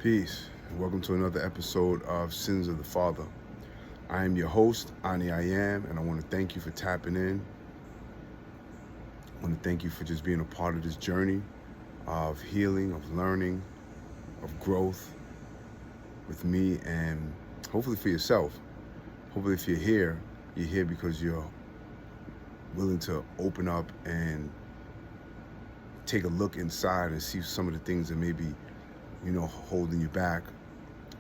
Peace, and welcome to another episode of Sins of the Father. I am your host, Ani I Am, and I want to thank you for tapping in. I want to thank you for just being a part of this journey of healing, of learning, of growth with me, and hopefully for yourself. Hopefully if you're here because you're willing to open up and take a look inside and see some of the things that maybe holding you back,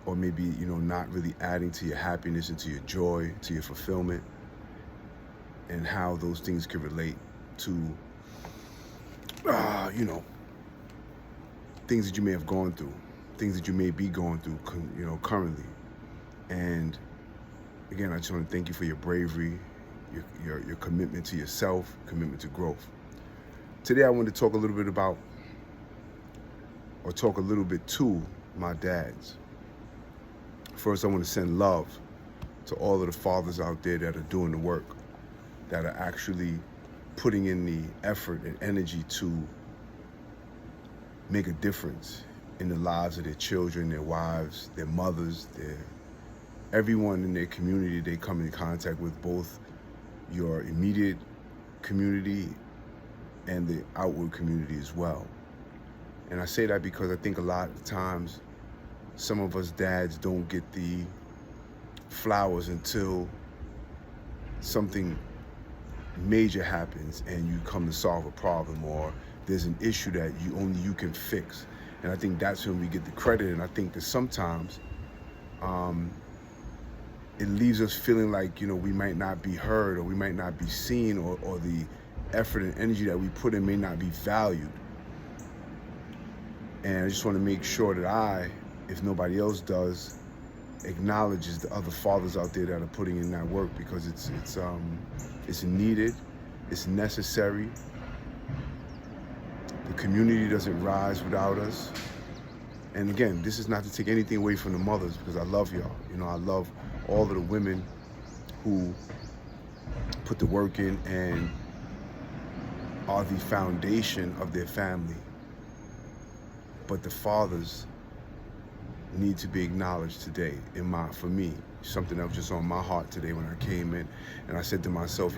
or maybe, not really adding to your happiness and to your joy, to your fulfillment, and how those things can relate to, things that you may have gone through, things that you may be going through, currently. And again, I just want to thank you for your bravery, your commitment to yourself, commitment to growth. Today, I want to talk a little bit about, or talk a little bit to my dads. First, I want to send love to all of the fathers out there that are doing the work, that are actually putting in the effort and energy to make a difference in the lives of their children, their wives, their mothers, everyone in their community they come in contact with, both your immediate community and the outward community as well. And I say that because I think a lot of times some of us dads don't get the flowers until something major happens and you come to solve a problem, or there's an issue that only you can fix. And I think that's when we get the credit. And I think that sometimes it leaves us feeling like, we might not be heard, or we might not be seen, or the effort and energy that we put in may not be valued. And I just want to make sure that I, if nobody else does, acknowledges the other fathers out there that are putting in that work, because it's needed, it's necessary. The community doesn't rise without us. And again, this is not to take anything away from the mothers, because I love y'all. I love all of the women who put the work in and are the foundation of their family. But the fathers need to be acknowledged today. For me, something that was just on my heart today when I came in, and I said to myself,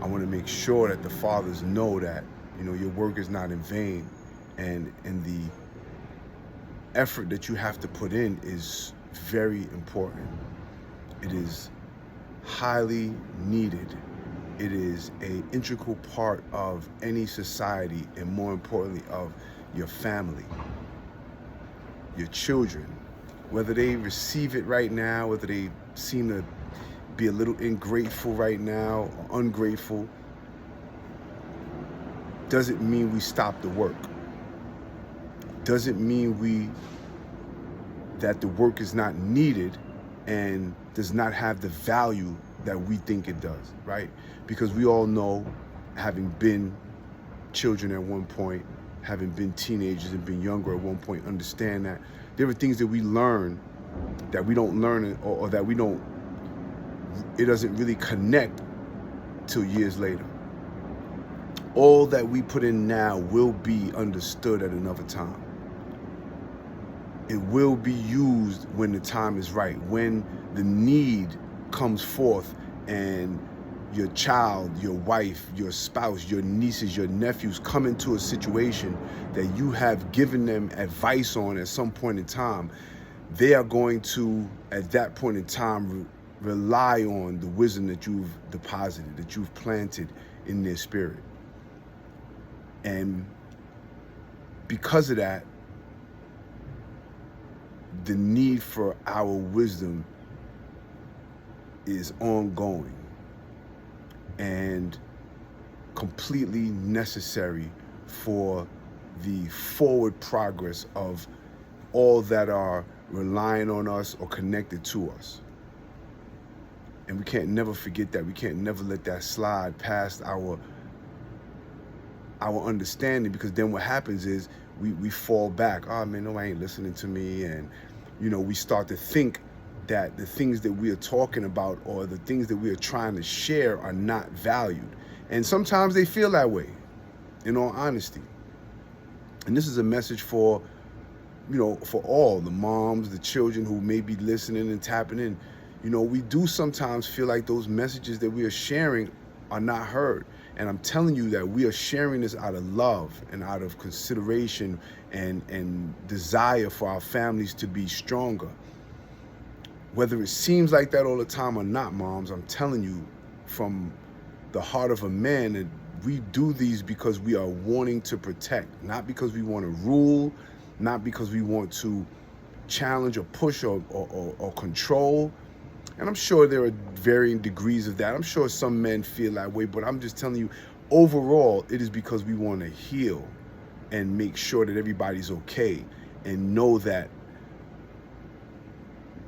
I want to make sure that the fathers know that, your work is not in vain, and the effort that you have to put in is very important. It is highly needed. It is an integral part of any society, and more importantly, of your family, your children. Whether they receive it right now, whether they seem to be a little ingrateful right now or ungrateful, doesn't mean we stop the work. Doesn't mean that the work is not needed and does not have the value that we think it does, right? Because we all know, having been children at one point, having been teenagers and been younger at one point, understand that there are things that we learn that we don't learn, or that it doesn't really connect till years later. All that we put in now will be understood at another time. It will be used when the time is right, when the need comes forth and your child, your wife, your spouse, your nieces, your nephews come into a situation that you have given them advice on at some point in time. They are going to, at that point in time, rely on the wisdom that you've deposited, that you've planted in their spirit. And because of that, the need for our wisdom is ongoing and completely necessary for the forward progress of all that are relying on us or connected to us. And we can't never forget that. We can't never let that slide past our understanding, because then what happens is we fall back. Oh man, nobody ain't listening to me. And we start to think that the things that we are talking about, or the things that we are trying to share, are not valued. And sometimes they feel that way, in all honesty. And this is a message for for all the moms, the children who may be listening and tapping in, we do sometimes feel like those messages that we are sharing are not heard. And I'm telling you that we are sharing this out of love and out of consideration and desire for our families to be stronger. Whether it seems like that all the time or not, moms, I'm telling you from the heart of a man that we do these because we are wanting to protect, not because we want to rule, not because we want to challenge or push or control. And I'm sure there are varying degrees of that. I'm sure some men feel that way, but I'm just telling you, overall, it is because we want to heal and make sure that everybody's okay and know that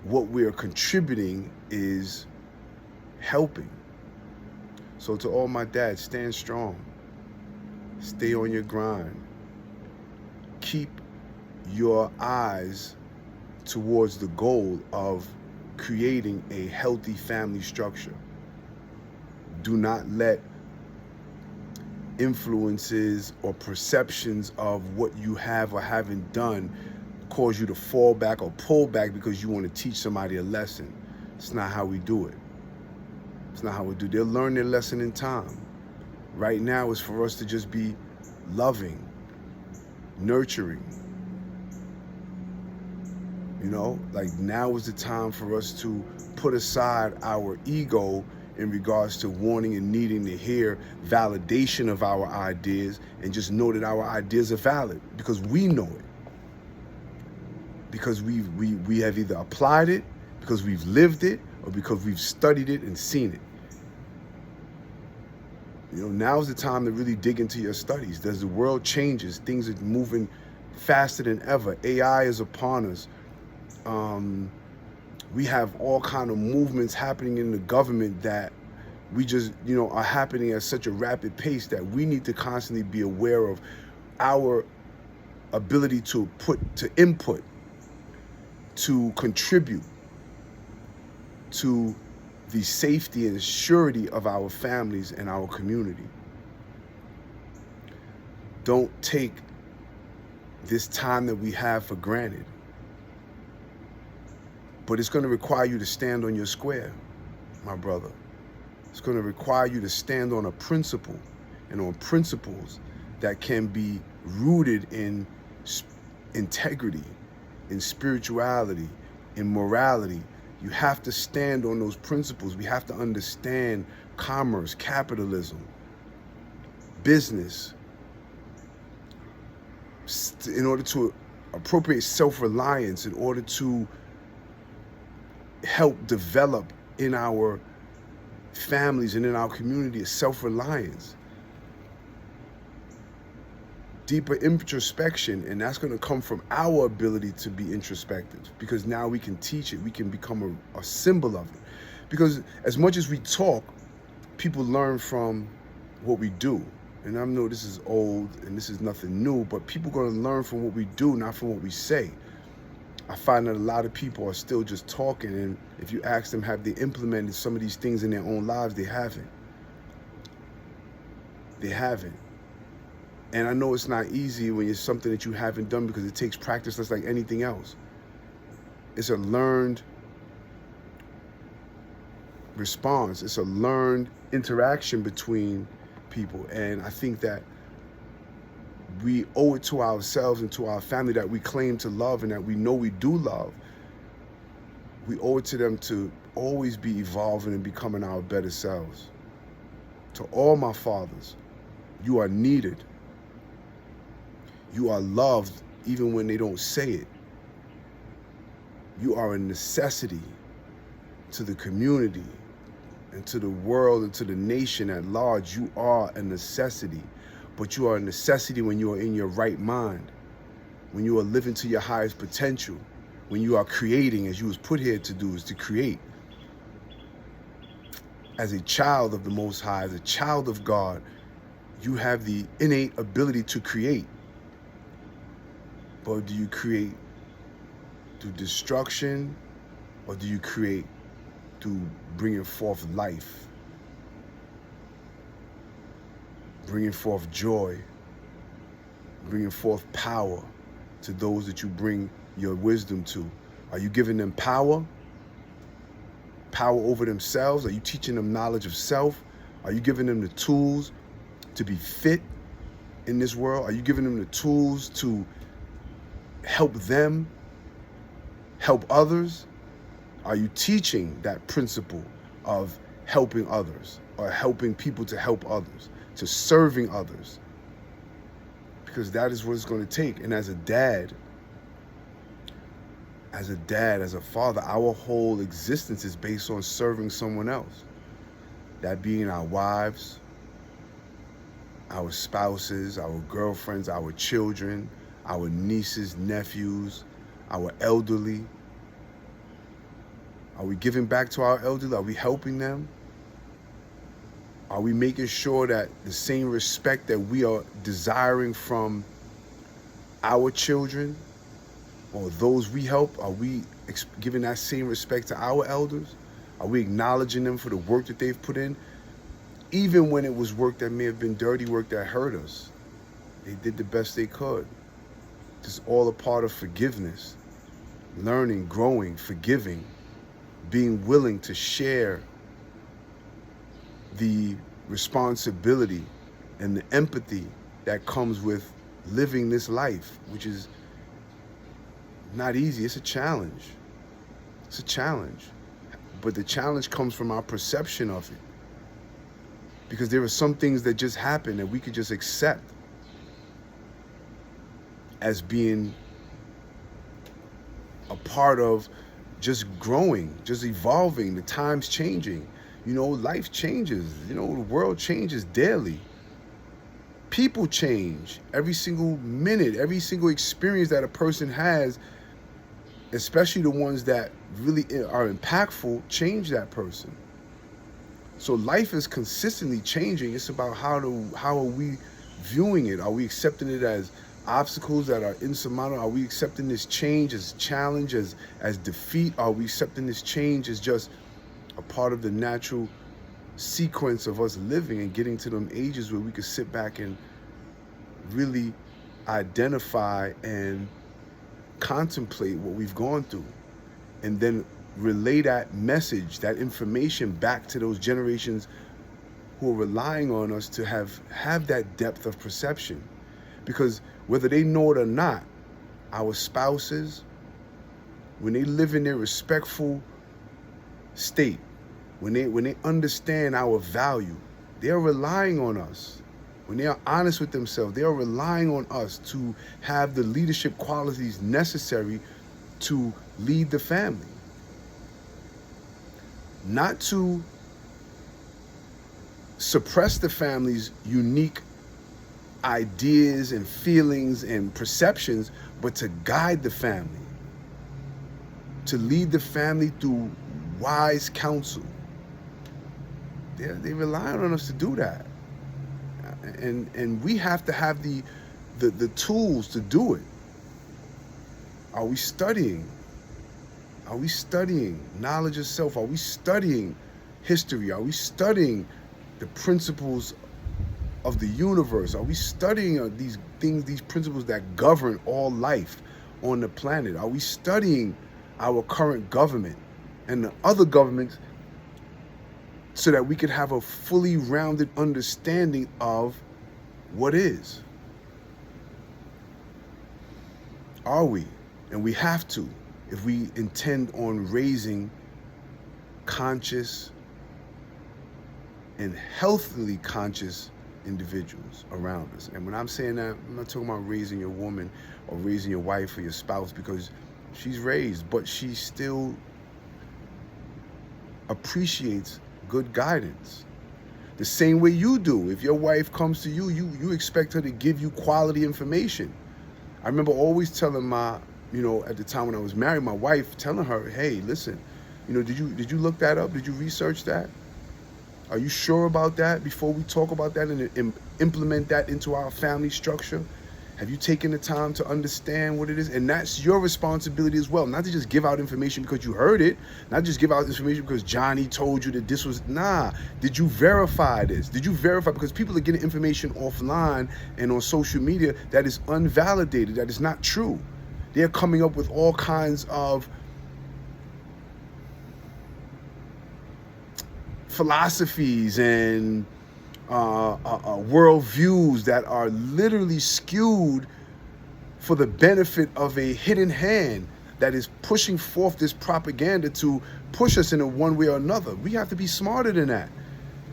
what we're contributing is helping. So to all my dads, stand strong. Stay on your grind. Keep your eyes towards the goal of creating a healthy family structure. Do not let influences or perceptions of what you have or haven't done cause you to fall back or pull back because you want to teach somebody a lesson. It's not how we do it. It's not how we do it. They'll learn their lesson in time. Right now is for us to just be loving, nurturing. Like now is the time for us to put aside our ego in regards to wanting and needing to hear validation of our ideas and just know that our ideas are valid because we know it. Because we have either applied it, because we've lived it, or because we've studied it and seen it. Now's the time to really dig into your studies. As the world changes, things are moving faster than ever. AI is upon us. We have all kind of movements happening in the government that we just, are happening at such a rapid pace that we need to constantly be aware of our ability to input, to contribute to the safety and surety of our families and our community. Don't take this time that we have for granted. But it's going to require you to stand on your square, my brother. It's going to require you to stand on a principle and on principles that can be rooted in integrity, in spirituality, in morality. You have to stand on those principles. We have to understand commerce, capitalism, business, in order to appropriate self-reliance, in order to help develop in our families and in our community a self-reliance, deeper introspection, and that's going to come from our ability to be introspective, because now we can teach it, we can become a symbol of it. Because as much as we talk, people learn from what we do. And I know this is old and this is nothing new, but people are going to learn from what we do, not from what we say. I find that a lot of people are still just talking, and if you ask them, have they implemented some of these things in their own lives, they haven't. They haven't. And I know it's not easy when it's something that you haven't done, because it takes practice just like anything else. It's a learned response. It's a learned interaction between people. And I think that we owe it to ourselves and to our family that we claim to love and that we know we do love. We owe it to them to always be evolving and becoming our better selves. To all my fathers, you are needed. You are loved even when they don't say it. You are a necessity to the community and to the world and to the nation at large. You are a necessity. But you are a necessity when you are in your right mind, when you are living to your highest potential, when you are creating, as you was put here to do, is to create. As a child of the Most High, as a child of God, you have the innate ability to create. But do you create through destruction, or do you create through bringing forth life? Bringing forth joy, bringing forth power, to those that you bring your wisdom to? Are you giving them power over themselves? Are you teaching them knowledge of self? Are you giving them the tools to be fit in this world? Are you giving them the tools to help them help others? Are you teaching that principle of helping others, or helping people to help others, to serving others? Because that is what it's going to take. And as a dad, as a father, our whole existence is based on serving someone else. That being our wives, our spouses, our girlfriends, our children, our nieces, nephews, our elderly. Are we giving back to our elderly? Are we helping them? Are we making sure that the same respect that we are desiring from our children or those we help, are we giving that same respect to our elders? Are we acknowledging them for the work that they've put in? Even when it was work that may have been dirty work that hurt us, they did the best they could. It's all a part of forgiveness, learning, growing, forgiving, being willing to share the responsibility and the empathy that comes with living this life, which is not easy. It's a challenge. It's a challenge. But the challenge comes from our perception of it. Because there are some things that just happen that we could just accept as being a part of just growing, just evolving, the times changing. You know, life changes. You know, the world changes daily. People change every single minute, every single experience that a person has, especially the ones that really are impactful, change that person. So life is consistently changing. It's about how are we viewing it? Are we accepting it as obstacles that are insurmountable? Are we accepting this change as challenge, as defeat? Are we accepting this change as just a part of the natural sequence of us living and getting to them ages where we could sit back and really identify and contemplate what we've gone through, and then relay that message, that information back to those generations who are relying on us to have that depth of perception. Because whether they know it or not, our spouses, when they live in their respectful state, when they understand our value, they are relying on us. When they are honest with themselves, they are relying on us to have the leadership qualities necessary to lead the family. Not to suppress the family's unique ideas and feelings and perceptions, but to guide the family, to lead the family through wise counsel. They rely on us to do that. And we have to have the tools to do it. Are we studying? Are we studying knowledge of self? Are we studying history? Are we studying the principles of the universe? Are we studying these things, these principles that govern all life on the planet? Are we studying our current government and the other governments so that we could have a fully rounded understanding of what is? Are we? And we have to, if we intend on raising conscious and healthily conscious individuals around us. And when I'm saying that, I'm not talking about raising your woman or raising your wife or your spouse, because she's raised, but she still appreciates good guidance. The same way you do. If your wife comes to you, you expect her to give you quality information. I remember always telling at the time when I was married, my wife, telling her, hey, listen, did you look that up? Did you research that? Are you sure about that before we talk about that and implement that into our family structure? Have you taken the time to understand what it is? And that's your responsibility as well. Not to just give out information because you heard it. Not just give out information because Johnny told you that this was, nah. Did you verify this? Did you verify? Because people are getting information offline and on social media that is unvalidated, that is not true. They're coming up with all kinds of philosophies and worldviews that are literally skewed for the benefit of a hidden hand that is pushing forth this propaganda to push us in a one way or another. We have to be smarter than that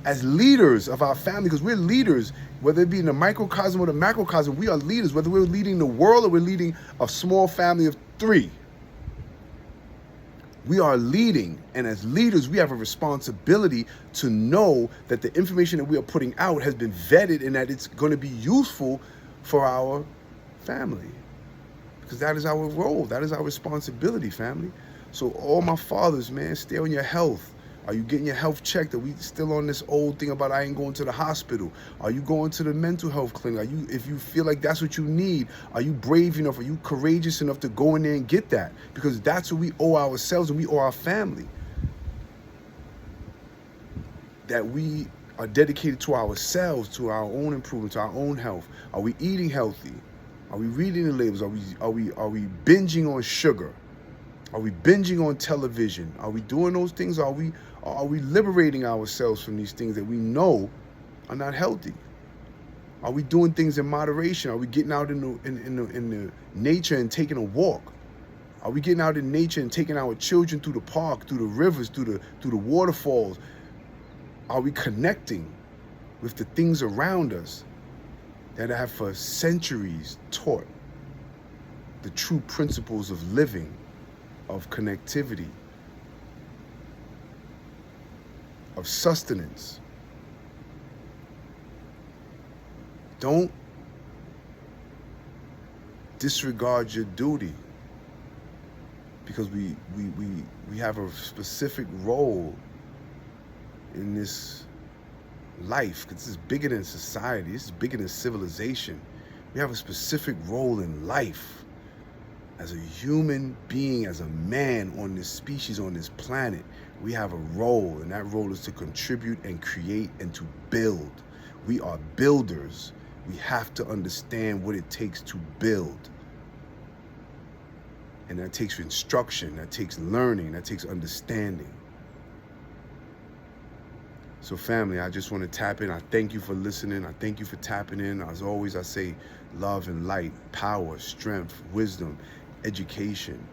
as leaders of our family, because we're leaders, whether it be in the microcosm or the macrocosm. We are leaders, whether we're leading the world or we're leading a small family of 3. We are leading, and as leaders, we have a responsibility to know that the information that we are putting out has been vetted and that it's going to be useful for our family. Because that is our role. That is our responsibility, family. So all my fathers, man, stay on your health. Are you getting your health checked? Are we still on this old thing about I ain't going to the hospital? Are you going to the mental health clinic? Are you, if you feel like that's what you need, are you brave enough? Are you courageous enough to go in there and get that? Because that's what we owe ourselves and we owe our family. That we are dedicated to ourselves, to our own improvement, to our own health. Are we eating healthy? Are we reading the labels? Are we binging on sugar? Are we binging on television? Are we doing those things? Are we liberating ourselves from these things that we know are not healthy? Are we doing things in moderation? Are we getting out in the nature and taking a walk? Are we getting out in nature and taking our children through the park, through the rivers, through the waterfalls? Are we connecting with the things around us that have for centuries taught the true principles of living, of connectivity, of sustenance? Don't disregard your duty, because we have a specific role in this life, because this is bigger than society, this is bigger than civilization. We have a specific role in life as a human being, as a man on this species, on this planet. We have a role, and that role is to contribute and create and to build. We are builders. We have to understand what it takes to build. And that takes instruction, that takes learning, that takes understanding. So family, I just want to tap in. I thank you for listening. I thank you for tapping in. As always, I say love and light, power, strength, wisdom, education,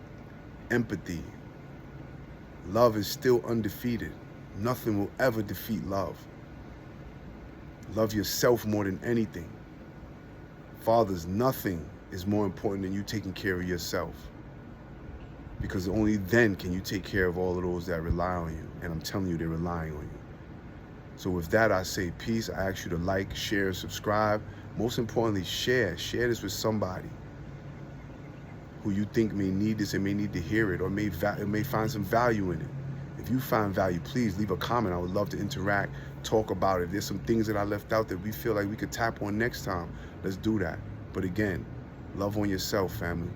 empathy. Love is still undefeated. Nothing will ever defeat love. Love yourself more than anything. Fathers, nothing is more important than you taking care of yourself, because only then can you take care of all of those that rely on you. And I'm telling you, they're relying on you. So with that, I say peace. I ask you to like, share, subscribe. Most importantly, share. Share this with somebody who you think may need this and may need to hear it, or may find some value in it. If you find value, please leave a comment. I would love to interact, talk about it. If there's some things that I left out that we feel like we could tap on next time, let's do that. But again, love on yourself, family.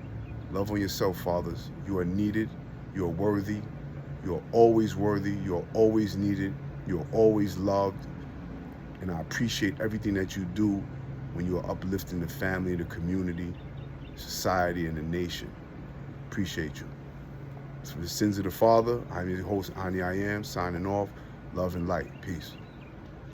Love on yourself, fathers. You are needed. You are worthy. You are always worthy. You are always needed. You're always loved, and I appreciate everything that you do when you are uplifting the family, the community, society, and the nation. Appreciate you. For the sins of the Father, I'm your host, Ani I Am, signing off. Love and light. Peace.